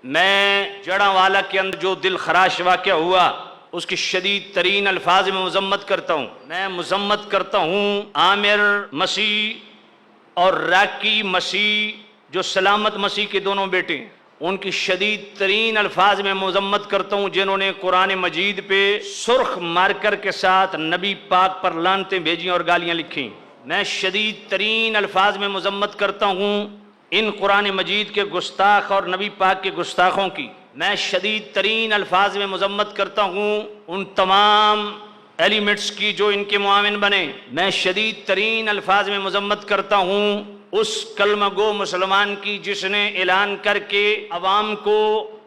میں جڑاوالا کے اندر جو دل خراش واقعہ ہوا اس کی شدید ترین الفاظ میں مذمت کرتا ہوں۔ میں مذمت کرتا ہوں عامر مسیح اور راکی مسیح جو سلامت مسیح کے دونوں بیٹے ہیں، ان کی شدید ترین الفاظ میں مذمت کرتا ہوں جنہوں نے قرآن مجید پہ سرخ مارکر کے ساتھ نبی پاک پر لعنتیں بھیجیں اور گالیاں لکھیں۔ میں شدید ترین الفاظ میں مذمت کرتا ہوں ان قرآن مجید کے گستاخ اور نبی پاک کے گستاخوں کی۔ میں شدید ترین الفاظ میں مذمت کرتا ہوں ان تمام ایلیمنٹس کی جو ان کے معاون بنے۔ میں شدید ترین الفاظ میں مذمت کرتا ہوں اس کلمہ گو مسلمان کی جس نے اعلان کر کے عوام کو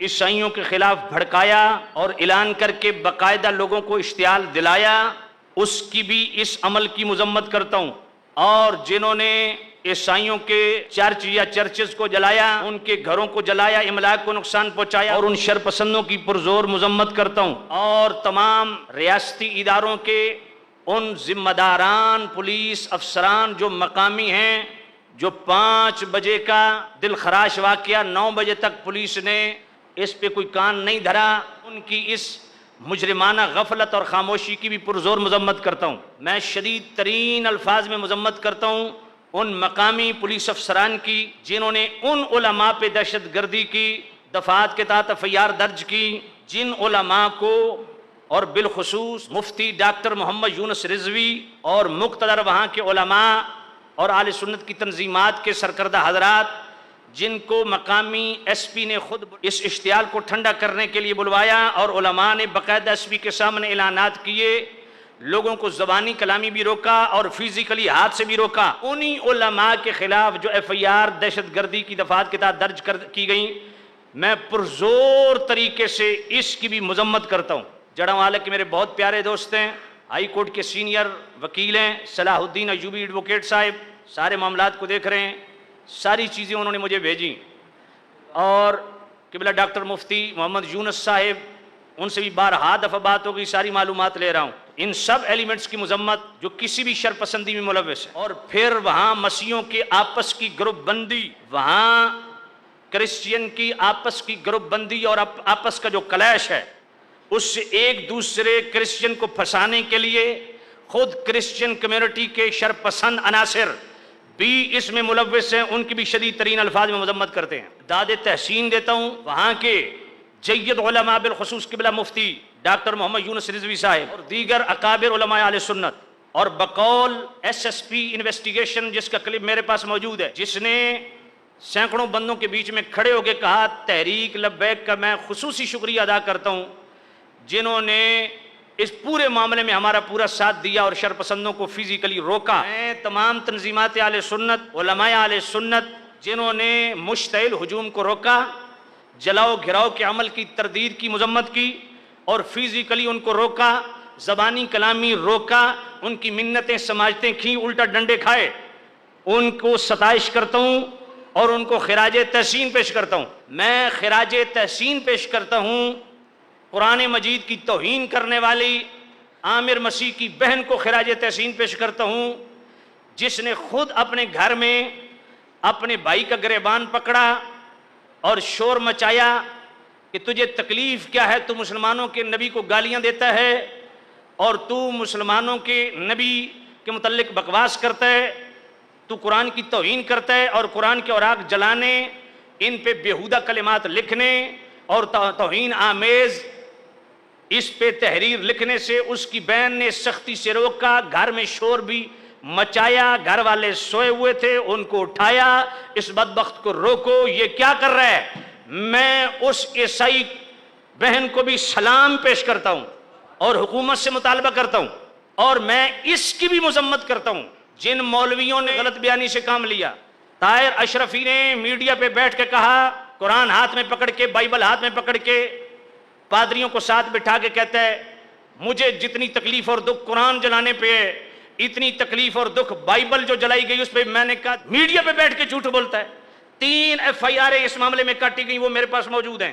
عیسائیوں کے خلاف بھڑکایا اور اعلان کر کے باقاعدہ لوگوں کو اشتعال دلایا، اس کی بھی اس عمل کی مذمت کرتا ہوں۔ اور جنہوں نے عیسائیوں کے چرچ یا چرچز کو جلایا، ان کے گھروں کو جلایا، املاک کو نقصان پہنچایا، اور ان شر پسندوں کی پرزور مذمت کرتا ہوں۔ اور تمام ریاستی اداروں کے ان ذمہ داران پولیس افسران جو مقامی ہیں، جو 5 بجے کا دل خراش واقعہ 9 بجے تک پولیس نے اس پہ کوئی کان نہیں دھرا، ان کی اس مجرمانہ غفلت اور خاموشی کی بھی پرزور مذمت کرتا ہوں۔ میں شدید ترین الفاظ میں مذمت کرتا ہوں ان مقامی پولیس افسران کی جنہوں نے ان علماء پہ دہشت گردی کی دفعات کے تحت FIR درج کی، جن علماء کو اور بالخصوص مفتی ڈاکٹر محمد یونس رضوی اور مقتدر وہاں کے علماء اور اہل سنت کی تنظیمات کے سرکردہ حضرات، جن کو مقامی SP نے خود اس اشتعال کو ٹھنڈا کرنے کے لیے بلوایا اور علماء نے باقاعدہ SP کے سامنے اعلانات کیے، لوگوں کو زبانی کلامی بھی روکا اور فزیکلی ہاتھ سے بھی روکا۔ انہی علماء کے خلاف جو FIR دہشت گردی کی دفعات کے تحت درج کی گئیں، میں پرزور طریقے سے اس کی بھی مذمت کرتا ہوں۔ جڑاوالا کے میرے بہت پیارے دوست ہیں، ہائی کورٹ کے سینئر وکیل ہیں، صلاح الدین ایوبی ایڈوکیٹ صاحب، سارے معاملات کو دیکھ رہے ہیں، ساری چیزیں انہوں نے مجھے بھیجی۔ اور قبلہ ڈاکٹر مفتی محمد یونس صاحب، ان سے بھی بارہا دفعہ بات ہو گئی، ساری معلومات لے رہا ہوں۔ ان سب ایلیمنٹس کی مذمت جو کسی بھی شر پسندی میں ملوث ہے۔ اور پھر وہاں مسیحیوں کے آپس کی گروپ بندی، وہاں کرسچین کی آپس کی گروپ بندی اور آپس کا جو کلیش ہے، اس سے ایک دوسرے کرسچین کو پھنسانے کے لیے خود کرسچین کمیونٹی کے شر پسند عناصر بھی اس میں ملوث ہیں، ان کی بھی شدید ترین الفاظ میں مذمت کرتے ہیں۔ داد تحسین دیتا ہوں وہاں کے جید علماء بالخصوص قبلہ مفتی ڈاکٹر محمد یونس رضوی صاحب اور دیگر اکابر علماء اہل سنت، اور بقول SSP انویسٹیگیشن جس کا کلپ میرے پاس موجود ہے، جس نے سینکڑوں بندوں کے بیچ میں کھڑے ہو کے کہا تحریک لبیک کا میں خصوصی شکریہ ادا کرتا ہوں، جنہوں نے اس پورے معاملے میں ہمارا پورا ساتھ دیا اور شر پسندوں کو فزیکلی روکا۔ میں تمام تنظیمات اہل سنت، علماء اہل سنت جنہوں نے مشتعل ہجوم کو روکا، جلاؤ گھراؤ کے عمل کی تردید کی مذمت کی اور فزیکلی ان کو روکا، زبانی کلامی روکا، ان کی منتیں سماجتیں کھیں، الٹا ڈنڈے کھائے، ان کو ستائش کرتا ہوں اور ان کو خراج تحسین پیش کرتا ہوں۔ میں خراج تحسین پیش کرتا ہوں قرآن مجید کی توہین کرنے والی عامر مسیح کی بہن کو خراج تحسین پیش کرتا ہوں، جس نے خود اپنے گھر میں اپنے بھائی کا گریبان پکڑا اور شور مچایا کہ تجھے تکلیف کیا ہے، تو مسلمانوں کے نبی کو گالیاں دیتا ہے اور تو مسلمانوں کے نبی کے متعلق بکواس کرتا ہے، تو قرآن کی توہین کرتا ہے اور قرآن کے اوراق جلانے، ان پہ بیہودہ کلمات لکھنے اور توہین آمیز اس پہ تحریر لکھنے سے اس کی بہن نے سختی سے روکا، گھر میں شور بھی مچایا، گھر والے سوئے ہوئے تھے، ان کو اٹھایا، اس بدبخت کو روکو، یہ کیا کر رہا ہے۔ میں اس عیسائی بہن کو بھی سلام پیش کرتا ہوں اور حکومت سے مطالبہ کرتا ہوں، اور میں اس کی بھی مذمت کرتا ہوں جن مولویوں نے غلط بیانی سے کام لیا۔ طاہر اشرفی نے میڈیا پہ بیٹھ کے کہا، قرآن ہاتھ میں پکڑ کے، بائبل ہاتھ میں پکڑ کے، پادریوں کو ساتھ بٹھا کے کہتا ہے مجھے جتنی تکلیف اور دکھ قرآن جلانے پہ ہے، اتنی تکلیف اور دکھ بائبل جو جلائی گئی اس پہ میں نے کہا۔ میڈیا پہ بیٹھ کے جھوٹ بولتا ہے۔ 3 FIR اس معاملے میں کاٹی گئی، وہ میرے پاس موجود ہیں۔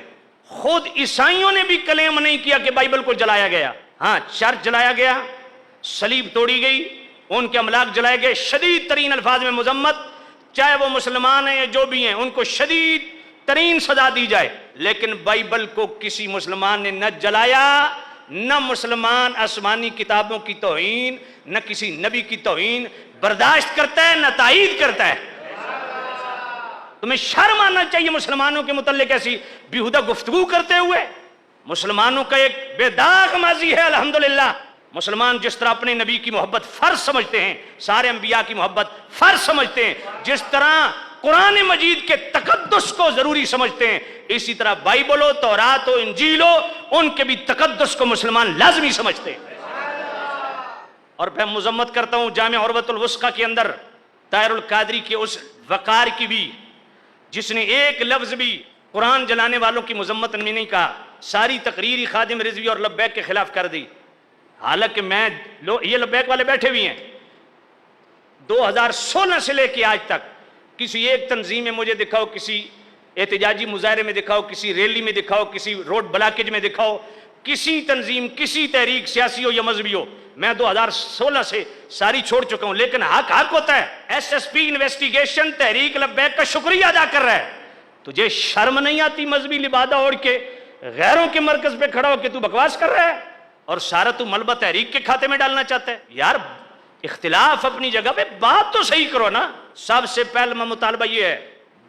خود عیسائیوں نے بھی کلیم نہیں کیا کہ بائبل کو جلایا گیا، ہاں چرچ جلایا گیا، صلیب توڑی گئی، ان کے املاک جلائے گئے۔ شدید ترین الفاظ میں مذمت، چاہے وہ مسلمان ہیں یا جو بھی ہیں، ان کو شدید ترین سزا دی جائے، لیکن بائبل کو کسی مسلمان نے نہ جلایا، نہ مسلمان آسمانی کتابوں کی توہین، نہ کسی نبی کی توہین برداشت کرتا ہے، نہ تائید کرتا ہے۔ تمہیں شرم آنا چاہیے مسلمانوں کے متعلق ایسی بیہودہ گفتگو کرتے ہوئے۔ مسلمانوں کا ایک بے داغ ماضی ہے الحمدللہ۔ مسلمان جس طرح اپنے نبی کی محبت فرض سمجھتے ہیں، سارے انبیاء کی محبت فرض سمجھتے ہیں، جس طرح قرآن مجید کے تقدس کو ضروری سمجھتے ہیں، اسی طرح بائبل ہو، تورات ہو، انجیل ہو، ان کے بھی تقدس کو مسلمان لازمی سمجھتے ہیں۔ اور میں مذمت کرتا ہوں جامع عروۃ الوثقی کے اندر طاہر القادری کے اس وقار کی بھی، جس نے ایک لفظ بھی قرآن جلانے والوں کی مذمت میں نہیں کہا، ساری تقریری خادم رضوی اور لبیک کے خلاف کر دی۔ حالانکہ یہ لبیک والے بیٹھے ہوئے ہیں، 2016 سے لے کے آج تک کسی ایک تنظیم میں مجھے دکھاؤ، کسی احتجاجی مظاہرے میں دکھاؤ، کسی ریلی میں دکھاؤ، کسی روڈ بلاکیج میں دکھاؤ، کسی تنظیم، کسی تحریک سیاسی ہو یا مذہبی ہو، میں 2016 سے ساری چھوڑ چکا ہوں، لیکن حق ہوتا ہے۔ S S P investigation Tehreek Labbaik کا شکریہ ادا کر رہا ہے، تجھے شرم نہیں آتی مذہبی لبادہ اوڑھ کے غیروں کے مرکز پہ کھڑا ہو کے تو بکواس کر رہا ہے اور سارا تو ملبہ تحریک کے کھاتے میں ڈالنا چاہتا ہے؟ یار اختلاف اپنی جگہ پہ، بات تو صحیح کرو نا۔ سب سے پہلا مطالبہ یہ ہے،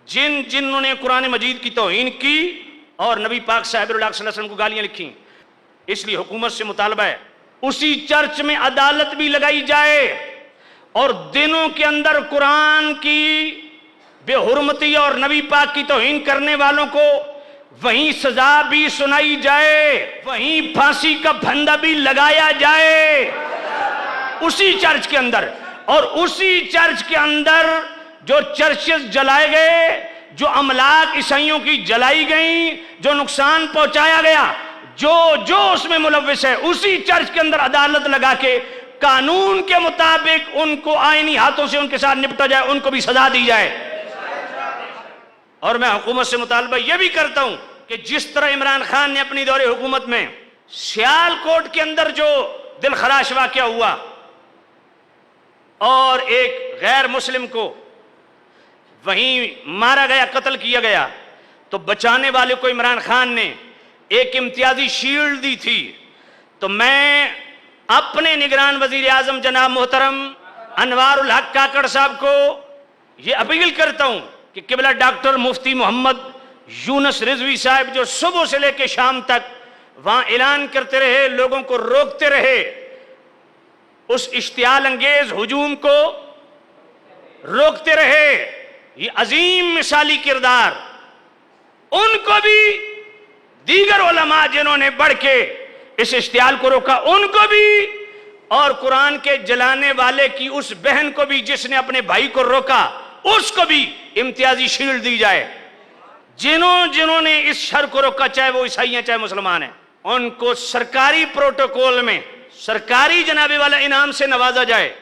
جنہوں نے قرآن مجید کی توہین کی اور نبی پاک صاحب اللہ صلی اللہ علیہ وسلم کو گالیاں لکھی، اس لیے حکومت سے مطالبہ ہے اسی چرچ میں عدالت بھی لگائی جائے اور دنوں کے اندر قرآن کی بے حرمتی اور نبی پاک کی توہین کرنے والوں کو وہیں سزا بھی سنائی جائے، وہیں پھانسی کا پھندا بھی لگایا جائے اسی چرچ کے اندر۔ اور اسی چرچ کے اندر جو چرچز جلائے گئے، جو املاک عیسائیوں کی جلائی گئیں، جو نقصان پہنچایا گیا، جو اس میں ملوث ہے، اسی چرچ کے اندر عدالت لگا کے قانون کے مطابق ان کو آئینی ہاتھوں سے ان کے ساتھ نپٹا جائے، ان کو بھی سزا دی جائے۔ اور میں حکومت سے مطالبہ یہ بھی کرتا ہوں کہ جس طرح عمران خان نے اپنی دور حکومت میں سیال کوٹ کے اندر جو دل خراش واقعہ ہوا اور ایک غیر مسلم کو وہیں مارا گیا، قتل کیا گیا، تو بچانے والے کو عمران خان نے ایک امتیازی شیلڈ دی تھی، تو میں اپنے نگران وزیر اعظم جناب محترم انوار الحق کاکڑ صاحب کو یہ اپیل کرتا ہوں کہ قبلہ ڈاکٹر مفتی محمد یونس رضوی صاحب جو صبح سے لے کے شام تک وہاں اعلان کرتے رہے، لوگوں کو روکتے رہے، اس اشتعال انگیز ہجوم کو روکتے رہے، یہ عظیم مثالی کردار، ان کو بھی دیگر علماء جنہوں نے بڑھ کے اس اشتعال کو روکا ان کو بھی، اور قرآن کے جلانے والے کی اس بہن کو بھی جس نے اپنے بھائی کو روکا اس کو بھی امتیازی شیلڈ دی جائے۔ جنہوں نے اس شر کو روکا، چاہے وہ عیسائی ہیں چاہے مسلمان ہیں، ان کو سرکاری پروٹوکول میں سرکاری جنابے والا انعام سے نوازا جائے۔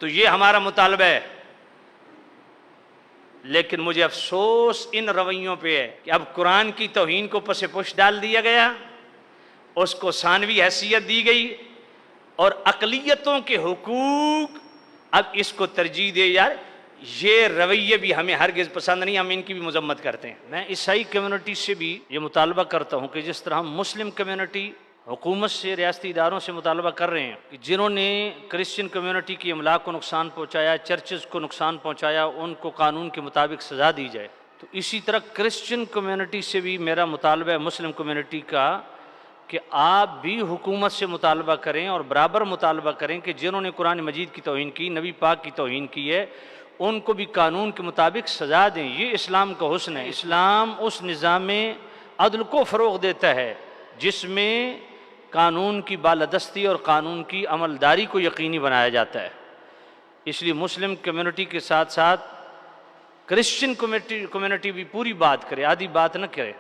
تو یہ ہمارا مطالبہ ہے، لیکن مجھے افسوس ان رویوں پہ ہے کہ اب قرآن کی توہین کو پس پش ڈال دیا گیا، اس کو ثانوی حیثیت دی گئی، اور اقلیتوں کے حقوق اب اس کو ترجیح دے۔ یار یہ رویے بھی ہمیں ہرگز پسند نہیں، ہم ان کی بھی مذمت کرتے ہیں۔ میں عیسائی کمیونٹی سے بھی یہ مطالبہ کرتا ہوں کہ جس طرح ہم مسلم کمیونٹی حکومت سے، ریاستی اداروں سے مطالبہ کر رہے ہیں کہ جنہوں نے کرسچن کمیونٹی کی املاک کو نقصان پہنچایا، چرچز کو نقصان پہنچایا، ان کو قانون کے مطابق سزا دی جائے، تو اسی طرح کرسچن کمیونٹی سے بھی میرا مطالبہ ہے، مسلم کمیونٹی کا، کہ آپ بھی حکومت سے مطالبہ کریں اور برابر مطالبہ کریں کہ جنہوں نے قرآن مجید کی توہین کی، نبی پاک کی توہین کی ہے، ان کو بھی قانون کے مطابق سزا دیں۔ یہ اسلام کا حسن ہے۔ اسلام اس نظام عدل کو فروغ دیتا ہے جس میں قانون کی بالادستی اور قانون کی عملداری کو یقینی بنایا جاتا ہے۔ اس لیے مسلم کمیونٹی کے ساتھ ساتھ کرسچن کمیونٹی بھی پوری بات کرے، آدھی بات نہ کرے۔